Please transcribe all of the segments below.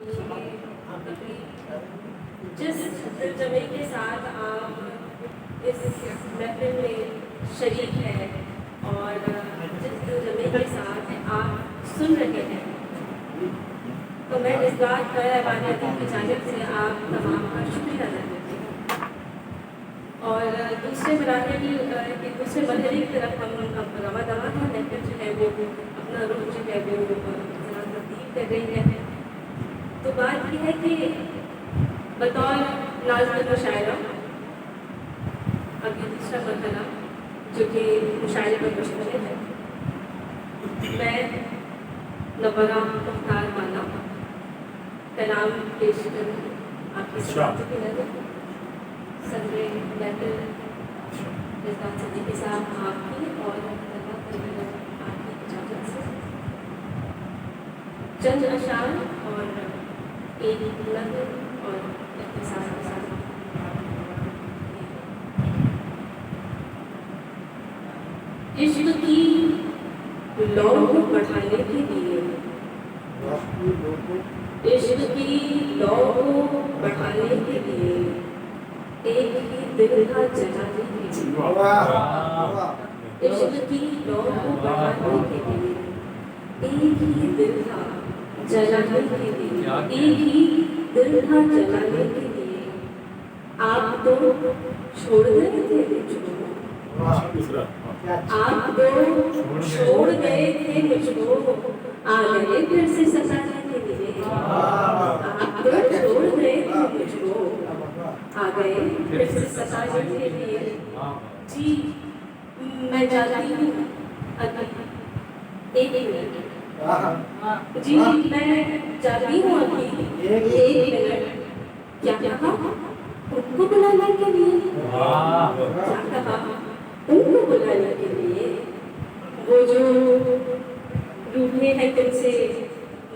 जिस दिलजमे के साथ आप इस महफिल में शरीक हैं और जिस दिलजमे के साथ आप सुन रहे हैं, तो मैं इस बात पर अबानियत की जानिब से आप तमाम का शुक्रिया अदा करती हूँ। और दूसरे मराहल के दूसरे मरहले की तरफ हम अब रवा दवा हैं। महफिल जो है वो अपना रुख जो है वो ज़रा तब्दील कर रही है। तो बात यह है कि बतौर नाज़िम मुशायरा अभी दूसरा मरहला जो कि मुशायरे पर मुश्तमिल है, मैं नवरा मुख्तार वाला कलाम पेश करूँ आपकी समाअत की नज़र सदरे महफिल रिज़वान सिद्दीकी साहब आपकी और आपकी इजाज़त से चंद अशार और एक नज़र और इख्तिसार के साथ इश्क की लौ को बढ़ाने के लिए, इश्क की लौ को बढ़ाने के लिए एक ही दिल था जलाने के लिए, इश्क की लौ को बढ़ाने के लिए एक ही दिल था जलाने के लिए, एक ही दिल था जलाने के लिए। आप तो छोड़ गए थे मुझको, आप तो छोड़ गए थे मुझको, आ गए फिर से सताने के लिए। आप तो छोड़ गए थे मुझको, आ गए फिर से सताने के लिए। जी मैं जाती हूँ अभी एक मिनट, जी मैं जाती हूँ अभी एक मिनट। क्या कहा? उनको बुलाने के लिए। क्या कहा? उनको बुलाने के लिए। वो जो रूठे हैं तुमसे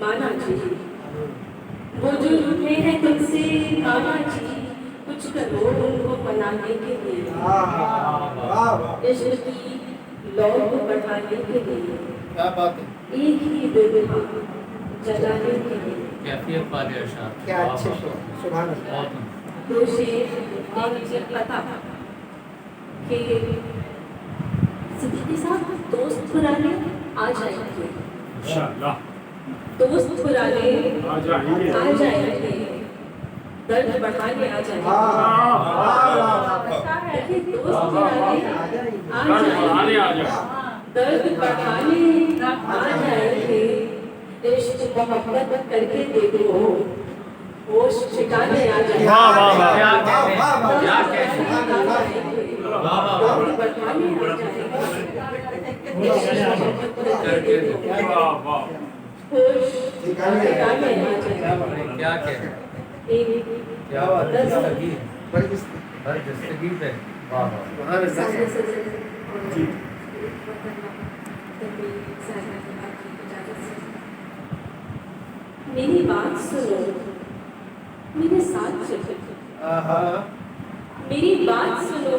माना जी, वो जो रूठे हैं तुमसे माना जी, कुछ करो उनको मनाने के लिए, इश्क की लौ को बढ़ाने के लिए। क्या बात है, एक ही दिल था जलाने के लिए। कैफियत वाले अशार, क्या अच्छे शेर, सुभान अल्लाह। दो शेर एक मुझे पता कि सिद्दीकी साहब दोस्त पुराने आ जाएंगे, इंशाअल्लाह दोस्त पुराने आ जाएंगे, आ जाएंगे, दर्द बढ़ाने आ जाएंगे। दोस्त पुराने आ जाएंगे, दर्द बढ़ाने आ जाएंगे। इश्क मोहब्बत करके देखो, होश ठिकाने आ जाएंगे। क्या कहते हैं, क्या कहते हैं, दर्द बढ़ाने आ जाएंगे, करके देखो, होश ठिकाने आ जाएंगे। क्या कहते हैं, क्या बात है, हर दस्तगी पे मेरी बात सुनो, मेरे साथ चलो, मेरी बात सुनो,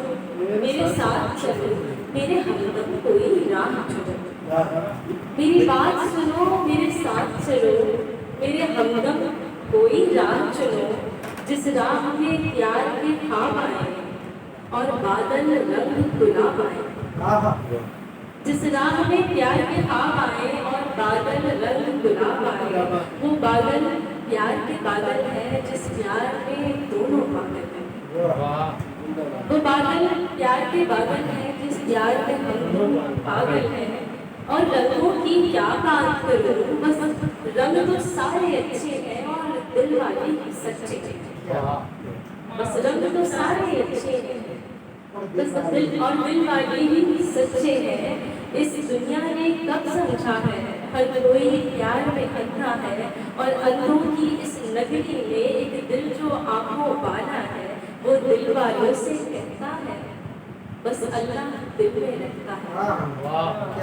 मेरे साथ चलो, मेरे हमदम कोई राह चलो। मेरी बात सुनो, मेरे साथ चलो, मेरे हमदम कोई राह चलो। जिस राह में प्यार के ख्वाब आए और बादल रंग गुलाब आए, जिस राह में प्यार के ख्वाब आए और बादल रंग गुलाब आए, वो बादल प्यार के बादल है जिस प्यार में दोनों पागल हैं। वो बादल प्यार के बादल है जिस प्यार में हम दोनों पागल हैं। और रंगों की क्या बात करूं, बस रंग तो सारे अच्छे हैं और दिल वाले ही सच्चे हैं। बस रंग तो सारे अच्छे हैं, बस दिल और दिल वाले ही सच्चे हैं। इस दुनिया ने कब समझा है हर कोई प्यार में अंधा है, और अंधों की इस नगरी में एक दिल जो आंखों वाला है, वो दिल वालों से कहता है बस अल्लाह दिल में रहता है।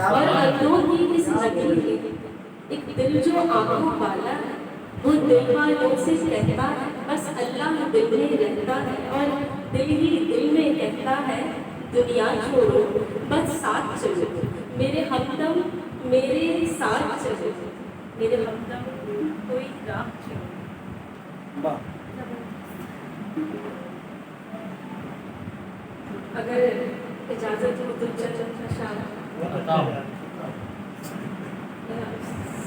और अंधों की इस नगरी में एक दिल जो आंखों वाला है, वो दिल वालों से कहता है बस अल्लाह दिल में रहता है। और दिल ही दिल में कहता है दुनिया छोड़ो बस साथ चलो, मेरे हमदम मेरे साथ चलो, मेरे हमदम कोई राह चलो। वाह अगर इजाजत हो तो चंद शाम बताओ।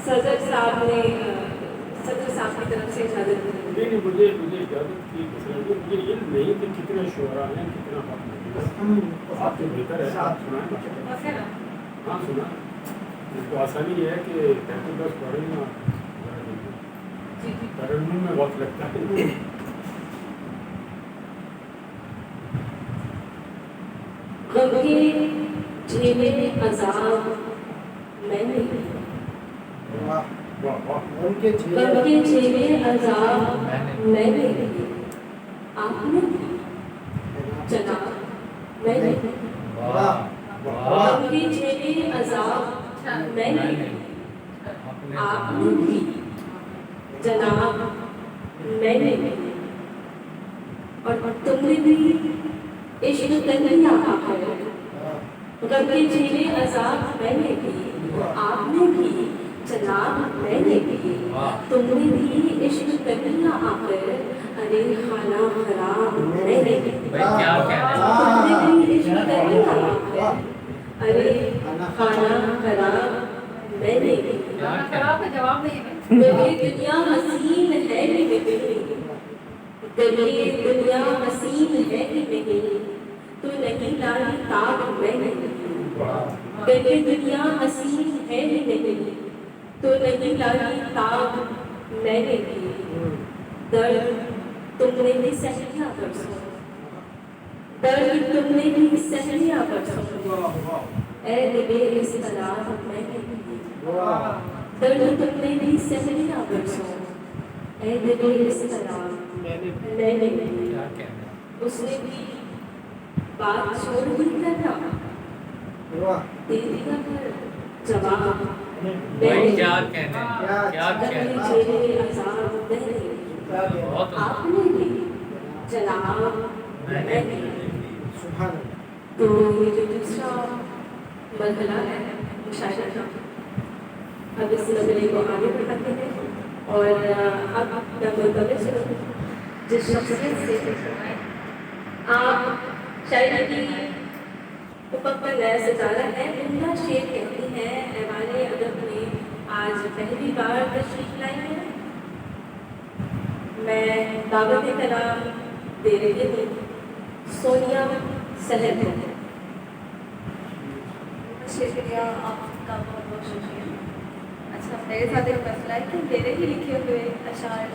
सदर साहब की तरफ से इजाजत दी। नहीं मुझे इजाजत की मुझे ये नहीं कि कितने शोरा हैं कितना वक्त नहीं आप तो बेहतर है आप सुनाए ना। हाँ सुना इसको आसानी ये है कि 33 पढ़े ना तरन्नुम में वक्त लगता है। गम के झेले अजाब मैंने वाह वाह वाह उनके गम के झेले अजाब मैंने आपने जनाब मैंने वाह वाह गम के झेले अजाब मैंने आपने भी जनाब मैंने और तुमने भी इश्क कर लिया है। गम के झेले अजाब मैंने भी आपने भी जनाब मैंने भी तुमने भी इश्क कर लिया आखिर अरे खाना खराब मैंने भी भाई क्या कहना तुमने भी इश्क कर लिया आखिर अरे खाना खराब मैंने भी क्या खराब का जवाब नहीं है। गली दुनिया हसीन है कि नहीं गली दुनिया हसीन है कि नहीं तो नहीं लाई ताब मैंने गली दुनिया हसीन है कि नहीं तो नहीं लाई ताब मैंने भी दर्द तुमने भी सह लिया परसों दर्द तुमने भी सह लिया परसों ऐ दिले इस तरह मैंने भी दर्द तुमने भी सह लिया परसों ऐ दिले इस तरह मैंने भी क्या कहना उसने भी बात छोड़ दी करना दे दिया कर जवाब भाई क्या कहना क्या कहना झेले अजाब मैंने बहुत आपने भी जनाब मैंने सुभान तो ये जो दूसरा मरहला है मुशायरा का अब इस नजरे को आगे बढ़ाते हैं और अब नंबर सुनो जिस शख्सियत से आप शायरी की मुकम्मल नया सितारा है उनका शेर कहती हैं ऐवाने अदब में आज पहली बार तशरीफ लाई है। मैं दावत कलाम दे रही हूँ सोनिया सहर को। शुक्रिया आपका बहुत बहुत शुक्रिया। अच्छा मेरे साथ एक मसला है कि मेरे ही लिखे हुए अशार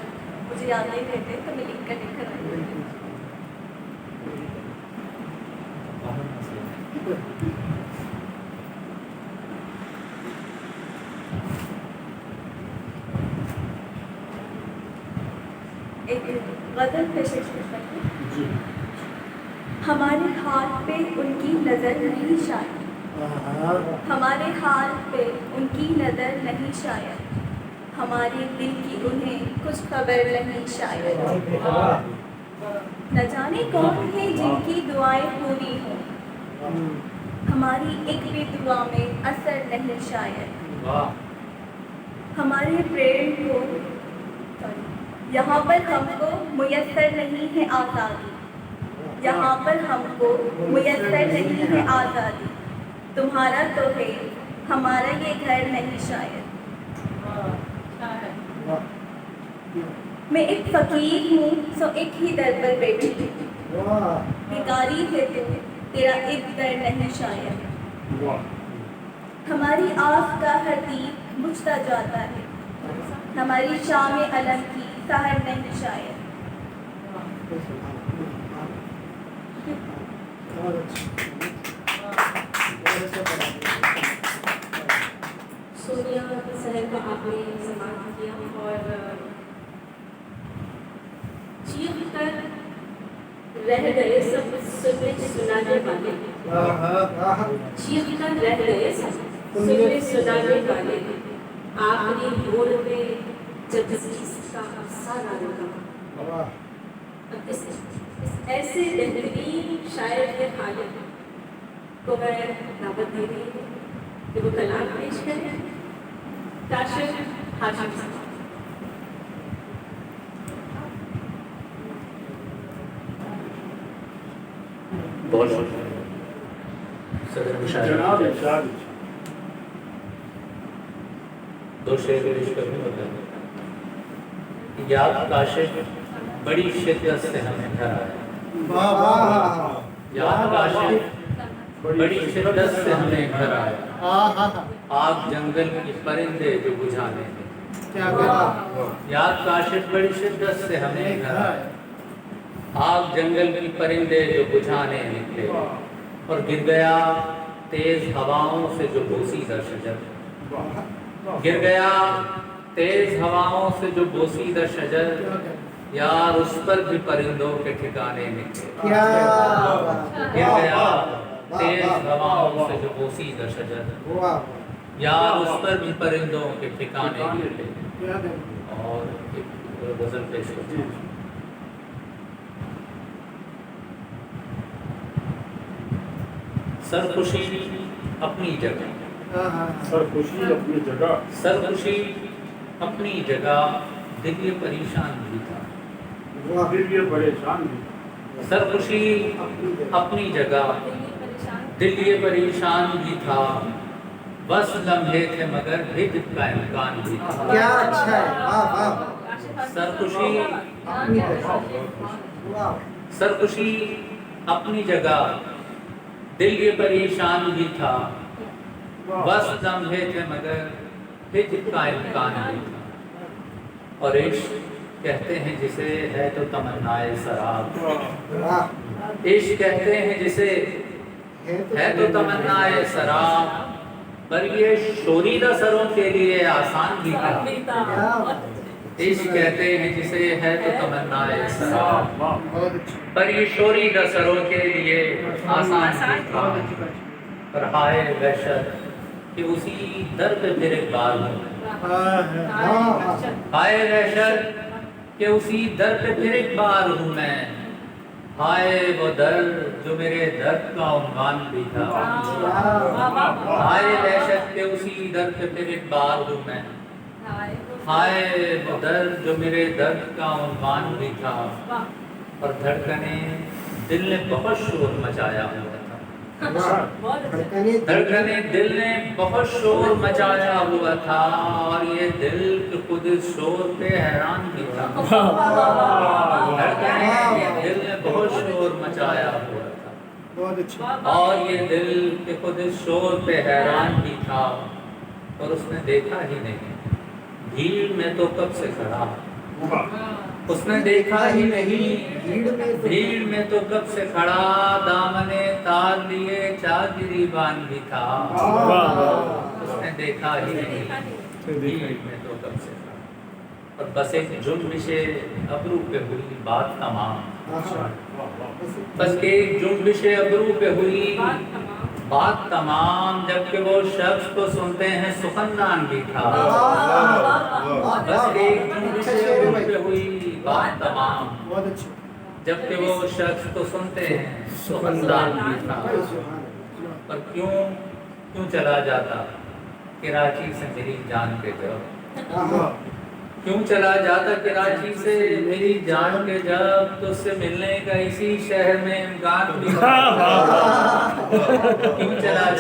मुझे याद नहीं रहते तो मैं लिख कर आई। एक गज़ल पेश करती हूँ। जी हमारे हाथ पे उनकी नज़र नहीं शायद हमारे हाल पे उनकी नज़र नहीं शायद हमारे दिल की उन्हें कुछ खबर नहीं शायद न जाने कौन है जिनकी दुआएं पूरी हों हमारी एक भी दुआ में असर नहीं शायद हमारे प्रेम को यहाँ पर हमको मुयस्सर नहीं है आज़ादी यहाँ पर हमको मुयस्सर नहीं है आज़ादी तुम्हारा तो है हमारा ये घर नहीं शायद मैं एक फकीर हूँ सो एक ही दर पर बैठी भिखारी है तू तेरा एक दर नहीं शायद वाह हमारी आँख का हर दीप बुझता जाता है हमारी शाम अलम की सहर नहीं शायद सोनिया सहर का आपने सम्मान किया और चीख कर रह गए सब सुनने सुनाने वाले चीख कर रह गए सब सुनने सुनाने वाले आखिरी भोर में जब इसका अफसाना होगा अब इस ऐसे बेहतरीन शायर के खालिक को मैं दावत दे रही हूँ कि वो कलाम पेश करें काशिफ हाशिम साहब। بہت شکریہ صدر مشاہد جناب ارشاد دو شعر پیش کرنے والا یاد کاشف بڑی شدت سے ہمیں گھر آیا واہ واہ یاد کاشف بڑی شدت سے ہمیں گھر آیا آگ جنگل کی پرندے جو بجھانے تھے کیا بات یاد کاشف بڑی شدت سے ہمیں گھر آیا آگ جنگل کی پرندے جو بجھانے نکلے اور گر گیا تیز ہواؤں سے جو بوسیدہ شجر گر گیا تیز ہواؤں سے جو بوسیدہ شجر یار اس پر بھی پرندوں کے ٹھکانے نکلے کیا گر گیا تیز ہواؤں سے جو بوسیدہ شجر واہ یار اس پر بھی پرندوں کے ٹھکانے نکلے اور ایک غزل پیش کرتا ہوں سرخوشی اپنی جگہ سرخوشی اپنی جگہ سرخوشی اپنی جگہ دل یہ پریشان بھی تھا دل یہ پریشان بھی سرخوشی اپنی جگہ دل یہ پریشان بھی تھا بس لمحے تھے مگر ہجر کا امکان بھی تھا کیا اچھا ہے واہ واہ سرخوشی اپنی جگہ واہ سرخوشی اپنی جگہ دل یہ پریشان بھی تھا بس لمحے تھے مگر ہجر کا امکان بھی تھا اور عشق کہتے ہیں جسے ہے تو تمنائے سراب واہ عشق کہتے ہیں جسے ہے تو تمنائے سراب پر یہ شوریدہ سروں کے لیے آسان بھی تھا عشق کہتے ہیں جسے ہے تو تمنائے سراب بہت اچھا پر یہ شوریدہ سروں کے لیے آسان بھی تھا پر ہائے وحشت کہ اسی در پہ پھر ایک بار ہوں ہائے وحشت کہ اسی در پہ پھر ایک بار ہوں میں ہائے وہ در جو میرے درد کا عنوان بھی تھا ہائے وحشت کہ اسی در پہ پھر ایک بار ہوں میں ہائے وہ در جو میرے درد کا عنوان بھی تھا اور دھڑکنے دل نے بہت شور مچایا ہوا تھا دھڑکنے دل نے بہت شور مچایا ہوا تھا اور یہ دل خود اس شور پہ حیران بھی تھا دھڑکنے دل نے بہت شور مچایا ہوا تھا بہت اچھا اور یہ دل کے خود اس شور پہ حیران بھی تھا اور اس نے دیکھا ہی نہیں بھیڑ میں تو کب سے کھڑا اس نے دیکھا ہی نہیں بھیڑ میں تو کب سے کھڑا دامنے تار لیے چاگری بان بھی تھا اس نے دیکھا ہی نہیں بھیڑ میں تو کب سے کھڑا اور بس ایک جنبش ابرو پہ ہوئی بات تمام بس ایک جنبش ابرو پہ ہوئی بات تمام جبکہ وہ شخص کو سنتے ہیں سخنان بھی تھا بس ایک جنبش ابرو پہ ہوئی بات تمام بہت اچھا جبکہ وہ شخص کو سنتے ہیں سخنان بھی تھا پر کیوں چلا جاتا کراچی سے میری جان کے جب کیوں چلا جاتا کراچی سے میری جان کے جب تو اس سے ملنے کا اسی شہر میں امکان بھی کیوں چلا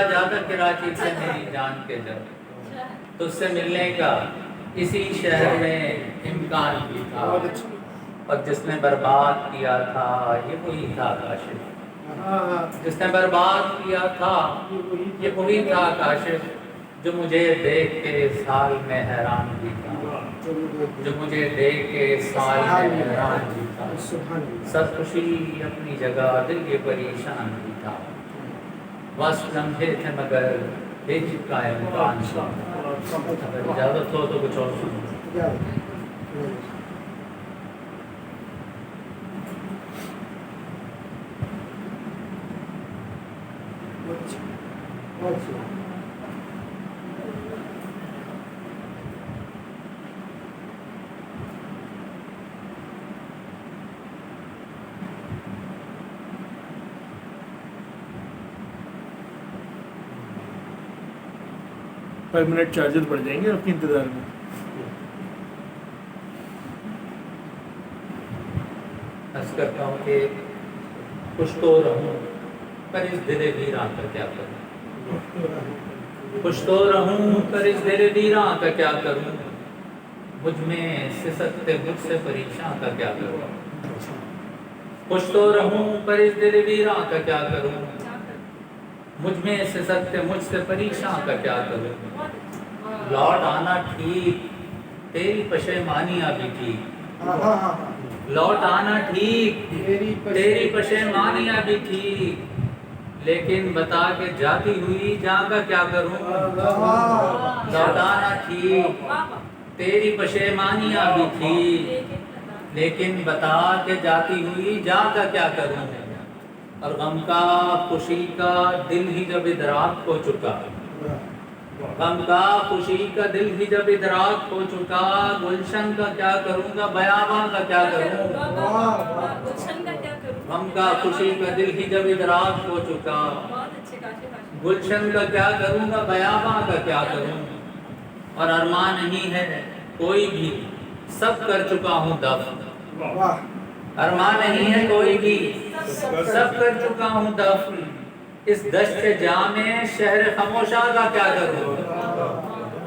جاتا کراچی سے میری جان کے جب تو اس سے ملنے کا اسی شہر میں امکان بھی تھا اور جس نے برباد کیا تھا یہ وہی تھا کاشف جس نے برباد کیا تھا یہ وہی تھا کاشف جو مجھے دیکھ کے اس حال میں حیران بھی تھا جو مجھے دیکھ کے اس حال میں حیران بھی تھا سرخوشی اپنی جگہ دل یہ پریشان بھی تھا بس لمحے تھے مگر ہجر کا امکان تھا اگر اجازت ہو تو کچھ اور سنو منٹ چارجر پڑ جائیں گے آپ کے انتظار میں عرض کرتا ہوں کہ خوش تو رہوں پر اس دل ویراں کا کیا کروں، خوش تو رہوں پر اس دل ویراں کا کیا کروں، مجھ میں سسکتے مجھ سے پریشاں کا کیا کروں، خوش تو رہوں پر اس دل ویراں کا کیا کروں، مجھ میں سسکتے مجھ سے پریشاں کا کیا کروں، لوٹ آنا ٹھیک تیری پشیمانیاں بھی ٹھیک، لوٹ آنا ٹھیک تیری پشیمانیاں بھی ٹھیک، لیکن بتا کے جاتی ہوئی جہاں کا کیا کروں، لوٹ آنا ٹھیک تیری پشیمانیاں بھی ٹھیک، لیکن بتا کے جاتی ہوئی جہاں کا کیا کروں، اور غم کا خوشی کا دل ہی جب ادراک ہو چکا، غم کا خوشی کا دل ہی جب ادراک ہو چکا، گلشن کا کیا کروں گا بیاباں کا کیا کروں، غم کا خوشی کا دل ہی جب ادراک ہو چکا، گلشن کا کیا کروں گا بیاباں کا کیا کروں، اور ارمان نہیں ہے کوئی بھی سب کر چکا ہوں دفن، ارمان نہیں ہے کوئی بھی سب کر چکا ہوں دفن، اس دشت جاں میں شہر خاموشاں کا کیا کروں،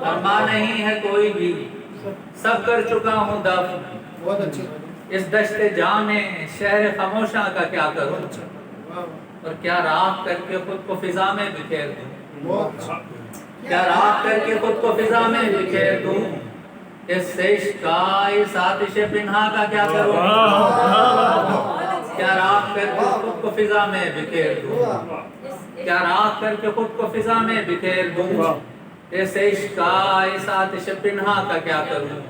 ارمان نہیں ہے کوئی بھی سب کر چکا ہوں دفن، اس دشت جاں میں شہر خاموشاں کا کیا کروں، اور کیا راہ کر کے خود کو فضا میں بکھیر دوں، کیا راہ کر کے خود کو فضا میں بکھیر دوں، اس عشق کا اس آتش پنہا کا کیا کروں، کیا راہ کر کے خود کو فضا میں بکھیر دوں، کیا راہ کر کے خود کو فضا میں بکھیر دوں، اس عشق کا اس آتش پنہا کا کیا کروں،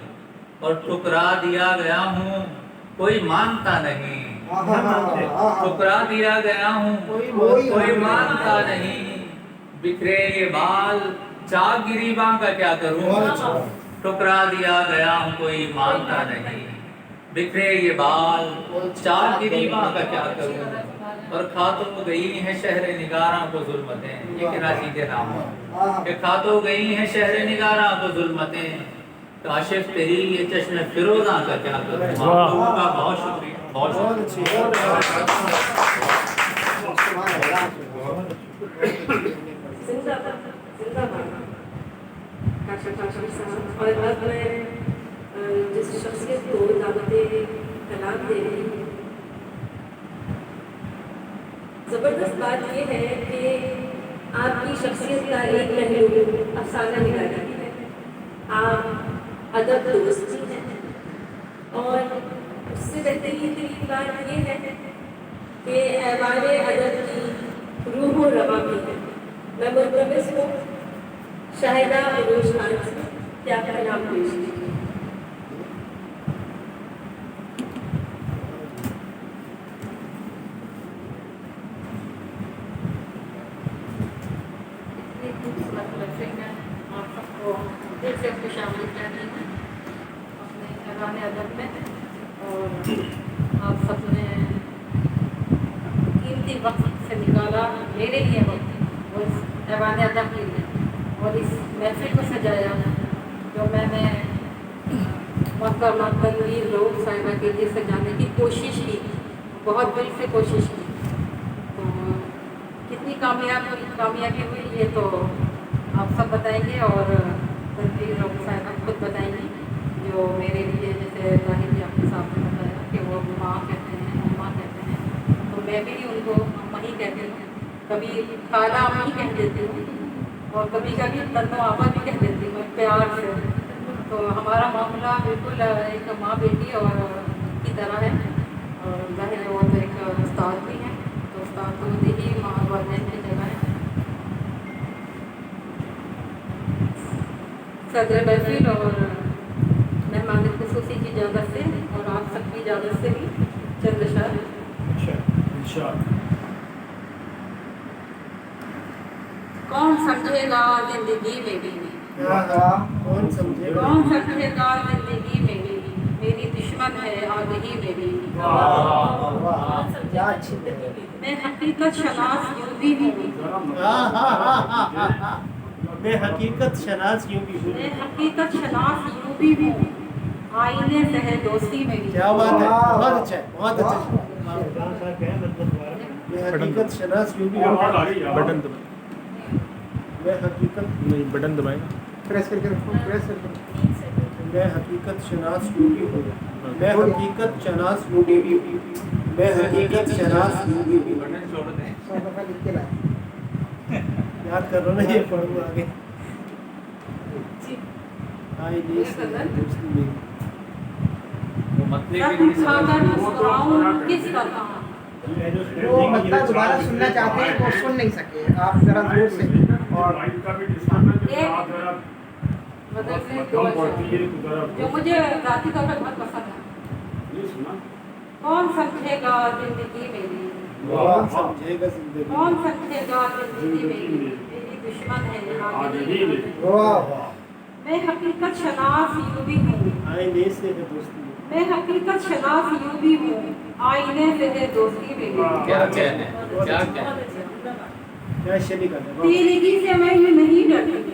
اور ٹھکرا دیا گیا ہوں کوئی مانتا نہیں، ٹھکرا دیا گیا ہوں کوئی مانتا نہیں، بکھرے یہ بال چاک گریباں کا کیا کروں، ٹھکرا دیا گیا ہوں کوئی مانتا نہیں، بکھرے یہ بال چاک گریباں کا کیا کروں، اور کھا تو گئی ہیں شہر نگاراں کو ظلمتیں، یہ کراچی کے نام ہے کہ کھا تو گئی ہیں شہر نگاراں کو ظلمتیں، کاشف تیری یہ چشم فیروزاں کا کیا کروں، آپ لوگوں کا بہت شکریہ، بہت شکریہ۔ زندہ باد، زندہ باد کاشف صاحب۔ اور اب میں جس شخصیت کو دعوت کلام دے رہی ہوں، زبردست بات یہ ہے کہ آپ کی شخصیت کا ایک پہلو افسانہ نگاری ہے، آپ ادب دوست بھی ہیں، اور اس سے بہترین بات یہ ہے کہ ایوان ادب کی روح و رواں بھی ہے۔ میں ملتمس ہوں شاہدہ عروج خان سے کہ آپ کا نام پیش کیجیے۔ آپ سب کو دل سے خوش آمدید کہتی ہوں اپنے ایوان ادب میں، اور آپ سب نے قیمتی وقت سے نکالا میرے لیے وقت، اور اس ایوان ادب کے لیے، اور اس محفل کو سجایا جو میں نے محترمہ تنویر لوگ صاحبہ کے لیے سجانے کی کوشش کی، بہت دل سے کوشش کی، تو کتنی کامیابی ہوئی یہ تو آپ سب بتائیں گے، اور تنویر لوگ صاحبہ خود بتائیں گی، جو میرے لیے جیسے ظاہر جی آپ کے سامنے بتایا کہ وہ ماں کہتے ہیں، اماں کہتے ہیں، تو میں بھی ان کو اماں ہی کہتی ہوں، کبھی خالہ اماں ہی کہہ دیتی ہوں، اور کبھی کبھی تنو آپا بھی کہہ دیتی ہوں پیار سے۔ تو ہمارا معاملہ بالکل ایک ماں بیٹی اور کی طرح ہے، اور ظاہر وہ تو ایک استاد بھی ہیں، تو استاد تو ہوتی ہی ماں والدین کی جگہ ہے۔ صدر محفل اور مہمان خصوصی کی اجازت سے اور آپ سب کی اجازت سے بھی چند اشعار۔ کون سمجھے گا زندگی میں بھی، کون سمجھے گا، کون سمجھے گا زندگی میں بھی، میری دشمن ہے آگہی میں بھی، میں حقیقت شناس یوں بھی ہوں، میں حقیقت شناس یوں بھی ہوں، میں حقیقت شناس یوں بھی ہوں، آئینے سے ہے دوستی میں بھی۔ کیا بات ہے، بہت اچھا ہے، بہت اچھا ہے۔ मैं हकीकत शनास यूं भी आवाज आ हूँ। रही है बटन दबाए, मैं हकीकत नहीं बटन दबाए ना। प्रेस करके रखो, प्रेस करके। मैं हकीकत शनास यूं भी हूँ। मैं हकीकत शनास यूं भी हूँ। मैं हकीकत शनास यूं भी हूँ। बटन छोड़ दें। 100 दफा लिख के लाए। याद कर रहा हूँ ना, ये पढ़ूँ आगे। जी आई नहीं मुस्लिम वो मतलब जख्म खाकर मुस्कुराऊं किस तरह, वो मतलब दोबारा सुनना चाहते हैं वो सुन नहीं सके, आप जरा जोर से। और लाइट का भी डिस्काउंट है कि एक- आप जरा बदल से कम पड़ती है तो जरा जो मुझे जाति तौर पर बहुत पसंद है। नहीं सुना। कौन समझेगा जिंदगी मेरी, कौन समझेगा जिंदगी। कौन समझेगा जिंदगी मेरी, मेरी दुश्मन है आज आगे ही नहीं। वाह, मैं हकीकत शनास यूं भी हूँ, आईने से है दोस्ती। मैं हकीकत शनास यूं भी हूँ, आईने से है दोस्ती मेरी। क्या कहने, क्या कहने। बहुत अच्छा क्या शनी का है। तेरी से मैं यूं नहीं डरती,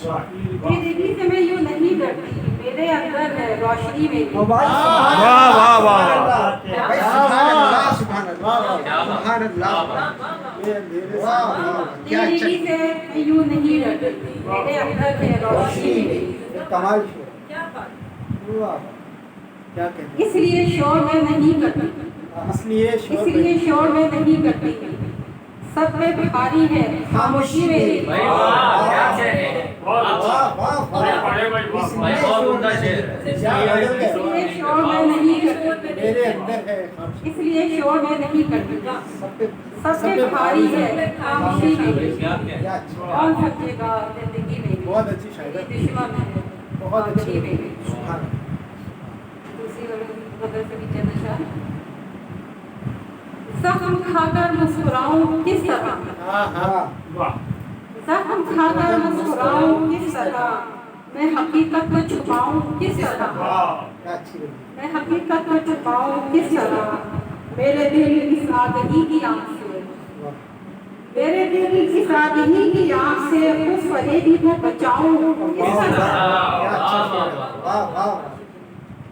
बाकी तेरी से मैं यूं नहीं डरती, मेरे अंदर है रोशनी मेरी। और भाई वाह, वाह, वाह। भाई सुभान अल्लाह, सुभान अल्लाह, क्या बात। सुभान अल्लाह। ये अंधेरे से वाह, वाह, क्या अच्छा। तेरी से मैं यूं नहीं डरती, मेरे अंदर है रोशनी मेरी। कमाल शो। क्या बात। वाह, क्या कहते इसलिए शोर मैं नहीं करती, हैं। इसलिए शोर इसलिए शोर मैं नहीं करती, सब पे भारी है खामोशी मेरी। भाई वाह, क्या कहने। बहुत अच्छा। वाह, वाह, वाह। बड़े भाई वाह। भाई बहुत उम्दा शेर है। इसलिए शोर मैं नहीं करती, मेरे अंदर है खामोशी। इसलिए शोर मैं नहीं करती, सब पे सब पे भारी है खामोशी मेरी। क्या कहने। क्या अच्छा। कौन समझेगा जिंदगी मेरी, बहुत अच्छी शायरी। मेरी दुश्मन है बहुत अच्छी। आखिरी मेरी। सुभान दूसरी बदल से नीचे नशा, जख्म खाकर मुस्कुराऊं किस तरह, हाँ हाँ। वाह, वाह। जख्म खाकर मुस्कुराऊं किस तरह, मैं हकीकत को छुपाऊं किस तरह, वाह। क्या अच्छी लगी। मैं हकीकत को छुपाऊं किस तरह, मेरे दिल की सादगी की आंख से, वाह, मेरे दिल की सादगी की आंख से उस फरेबी को बचाऊं किस वाह, तरह, क्या अच्छा शेर है। वाह, वाह।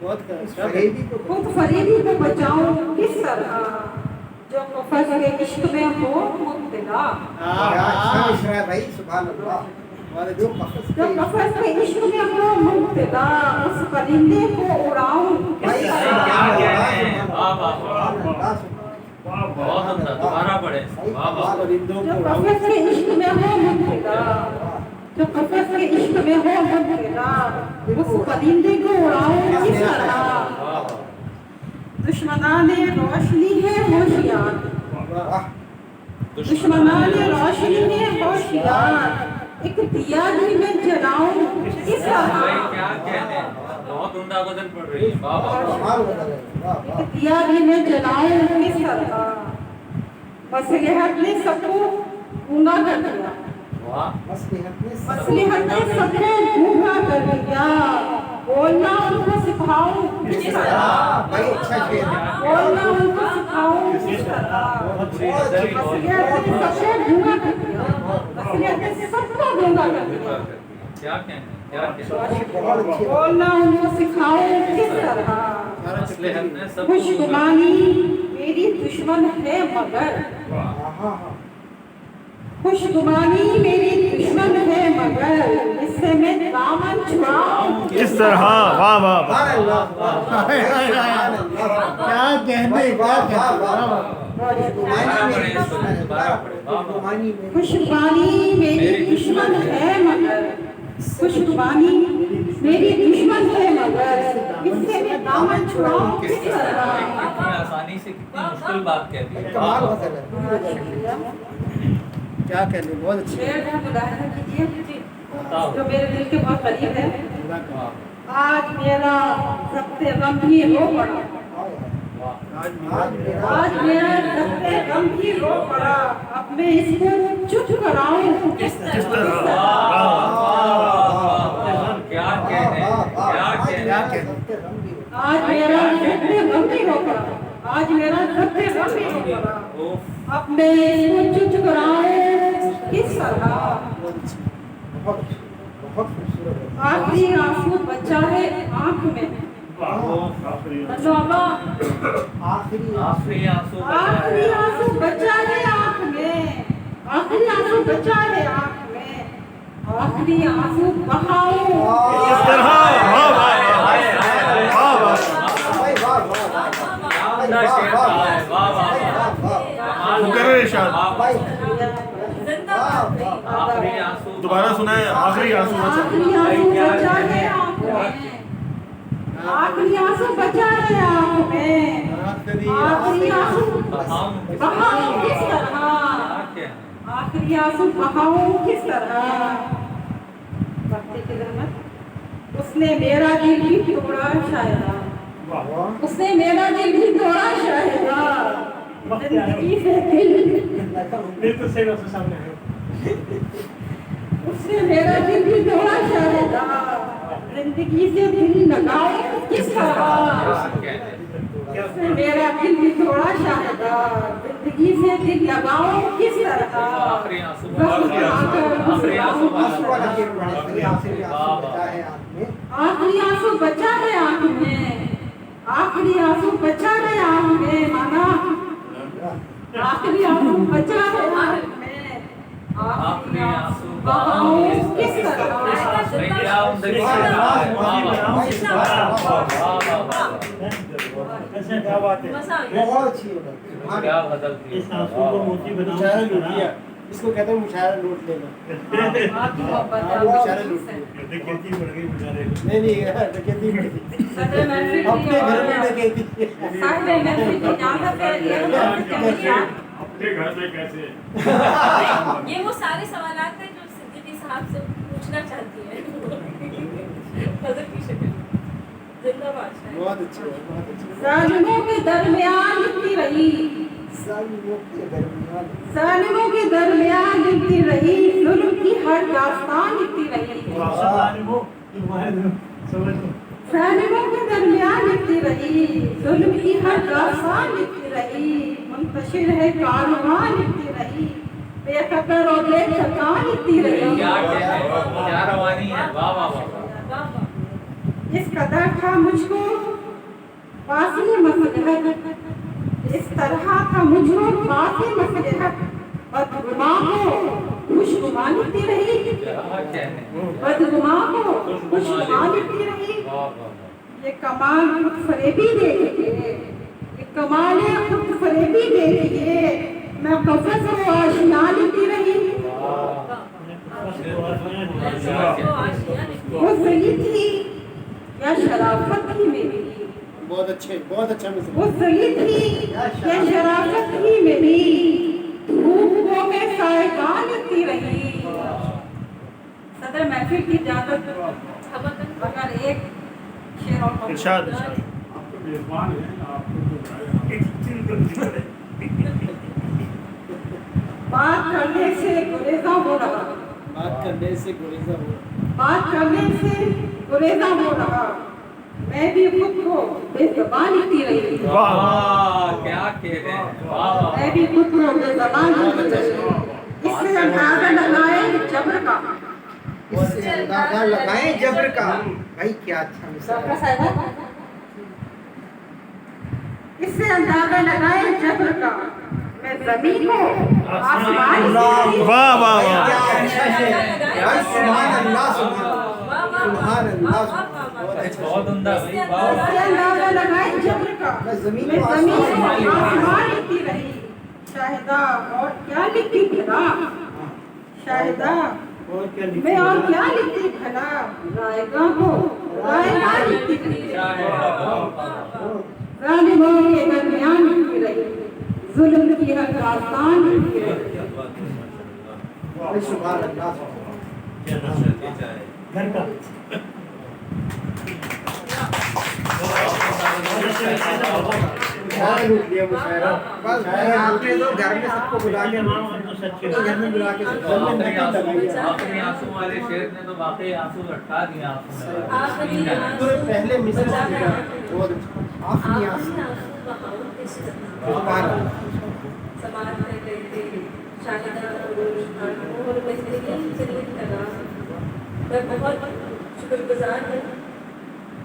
बहुत इस क्या फरेबी को खुद फरेबी को बचाऊं किस तरह, जो कफस के इश्क में हो मुब्तला, क्या अच्छा मिश्रा है भाई, सुभान अल्लाह। जो कफस जो के कफस के इश्क में हो मुब्तला, उस परिंदे को उड़ाऊं भाई, किस क्या तरह, कहने। वाह वाह वाह। सुभान अल्लाह, सुभान वाह, बहुत उम्दा, दोबारा पढ़े। वाह वाह। परिंदों जो को कफस के इश्क में हो मुब्तला, जो कफस के इश्क में हो मुब्तला, उस परिंदे को उड़ाऊं किस तरह, वाह वाह। दुश्मनाने रोशनी है होशियार, वाह, दुश्मनाने रोशनी है होशियार, एक दिया भी मैं जलाऊं किस भाई तरह, क्या कहने। बहुत उम्दा गजल पढ़ रही है। वाह वाह। कमाल बदल है। वाह, वाह। एक दिया भी मैं जलाऊं किस तरह, मसलिहत ने सबको गूंगा कर दिया, वाह। मसलिहत ने सब- मसलिहत ने सबको गूंगा कर दिया, बोलना उनको सिखाऊं किस तरह, भाई अच्छा शेर है। बोलना उनको सिखाऊं किस तरह, बहुत अच्छी मसलिहत ने सबको गूंगा कर दिया, मसलिहत ने सबको गूंगा कर दिया, क्या कहने, क्या कहने। बहुत अच्छी है। बोलना उनको सिखाऊं किस तरह, मसलिहत ने सबको खुशगुमानी मेरी दुश्मन है मगर, हाँ, हाँ, हाँ। खुशगुमानी मेरी दुश्मन है मगर, इससे मैं दामन छुड़ाऊं किस तरह। वाह, वाह, वाह। सुभान अल्लाह, वाह, हाय, हाय, हाय। क्या कहने, भाई, क्या वाह, कहने। वाह, वाह। वाह, वाह। खुशगुमानी मेरी दोबारा दुश्मन है। दोबारा पढ़े। वाह, वाह। खुशगुमानी मेरी- खुशगुमानी मेरी दुश्मन है मगर, खुशगुमानी मेरी दुश्मन है मगर, इससे मैं दामन छुड़ाऊं किस तरह, कितनी आसानी से कितनी मुश्किल बात कह दी है। कमाल गजल है। क्या कहने, बहुत अच्छी। शेर का मुलाहिजा कीजिए बताओ। जो मेरे दिल के बहुत करीब है। वाह आज मेरा सबसे गम भी रो पड़ा, वाह। आज मेरा सबसे गम भी रो पड़ा, अब मैं इसको चुप कराऊं किस तरह, क्या कहने, क्या कहने। आज मेरा सबसे गम भी रो पड़ा, आज मेरा सबसे गम भी रो पड़ा, उफ। अब मैं इसको चुप कराऊं किस तरह, बहुत बहुत खूबसूरत है। आखिरी आंसू बचा है आंख में, वाह। बच्चों अब्बा आखिरी आखिरी आंसू आखिरी आंसू बचा है आँख में, आखिरी आंसू बचा है आँख में, आखिरी आंसू बहाओ किस तरह वाह वाह वाह वाह भाई वाह वाह वाह क्या शेर था, वाह वाह वाह। मुकर्रर इरशाद भाई जिंदाबाद आखिरी आंसू दोबारा सुनाए आखिरी आंसू बचा आखिरी आंसू बचा है आँख में, आखिरी आंसू बचा है आँख में, आखिरी आंसू बहाओ किस तरह, आखिरी आंसू बहाओ किस तरह। भक्ति की रहमत उसने मेरा दिल भी तोड़ा शायदा, उसने मेरा दिल भी तोड़ा शायदा, जिंदगी से दिल उसने मेरा दिल भी तोड़ा शायदा, जिंदगी से दिल लगाओ किस तरह, उसने मेरा दिल भी तोड़ा शायदा, जिंदगी से दिल लगाओ किस तरह। आखिरी आंसू आखिरी आंसू आखिरी आंसू बचा है आँख में, आखिरी आंसू बचा है आँख में, आखिरी आंसू बचा है आँख में, माना आखिरी आंसू बचा है आँख में, आखिरी आंसू बहाओ किस बहुत अच्छी होगा। क्या बदलती इस आंसू को मोती मुशायरा लूट लिया, इसको कहते हैं मुशायरा लूट लेना। मुशायरा लूट लिया। डकैती बढ़ गई मुशायरे की। नहीं डकैती बढ़ गई। अपने घर में डकैती। अपने घर में कैसे? ये वो सारे सवालात हैं जो सिद्दीकी साहब से पूछना चाहती है कदर की शक्ल। जिंदाबाद शायद। बहुत अच्छी है, बहुत अच्छी है। जालिमों के दरमियान लिखती रही, जालिमों के दरमियान जालिमों के दरमियान लिखती रही, जुल्म की हर दास्तान लिखती रही, जालिमों के दरमियान लिखती रही, जुल्म की हर दास्तान लिखती रही, मुंतशिर है कारवां लिखती रही, बेखबर और बेथकान लिखती रही। क्या रवानी है, वाह वाह वाह। इस कदर था मुझको पासी मसलहत, इस तरह था मुझको पासी मसलहत, बदगुमा को खुशनुमा लिखती रही, बदगुमा को खुशनुमा लिखती रही। ये कमाल खुद फरेबी देखिए, ये कमाल खुद फरेबी देखिए, मैं कफस को आशियाँ लिखती रही। वो सही थी या शराफत थी मेरी, बहुत अच्छा मिसल। वो सही थी या शराफत थी मेरी, धूप को मैं सायकान लिखती रही। सदर महफिल की इजाजत अगर एक शेर और इरशाद आप तो मेजबान हैं, आपको तो बात करने से गुरेजा हो रहा, बात करने से गुरेजा हो, बात करने से गुरेजा हो रहा, मैं भी खुद को बेज़बान लिखती रही, वाह क्या कह रहे हैं, वाह वाह। मैं भी खुद को बेज़बान लिखती रही। इससे अंदाजा लगाए जबर का, इससे अंदाजा लगाएं जबर का। भाई क्या अच्छा मिसाल है। इससे अंदाजा लगाए जबर का, मैं जमीन को आसमान से वाह वाह वाह। क्या अच्छा है भाई, सुभान अल्लाह सुभान अल्लाह। बहुत उम्दा भाई, वाह इससे अंदाजा लगाए जबर का, मैं जमीन मैं को जमीन को आसमान आसमान लिखती रही। शाहिदा और क्या लिखती भला, शाहिदा और क्या लिखा? मैं और क्या लिखती भला, रायगा को रायगा लिखती रही, जालिमों के दरमियान लिखती रही, जुल्म की हर दास्तान लिखती रही। भाई सुभान अल्लाह। घर का मुशायरा लूट लिया, मुशायरा। बस आपने तो घर में सबको बुला के घर में बुला के आखिरी आंसू वाले शेर ने तो वाकई आंसू लटका दिए आंसू में। तो पहले मिसल बहुत अच्छा। आखिरी आंसू सुभान अल्लाह। समाज में कहते शाहिदा और बेहतरीन तरीन कलाम। मैं बहुत शुक्रगुजार हूँ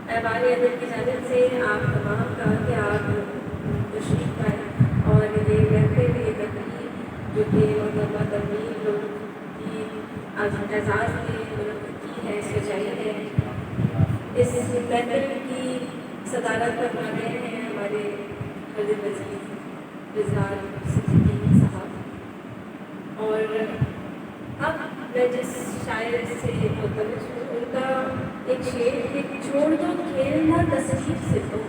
हमारे अदब की जानिब से आप तमाम आज एजाज ने की है, सजाई है। इस महफिल की सदारत करवा गए हैं हमारे हरदीप अजीज रिजवान सिद्दीकी साहब। और अब मैं जिस शायर से मुतल्लिक़ हूँ उनका एक शेर कि छोड़ दो खेलना तस्वीर से तो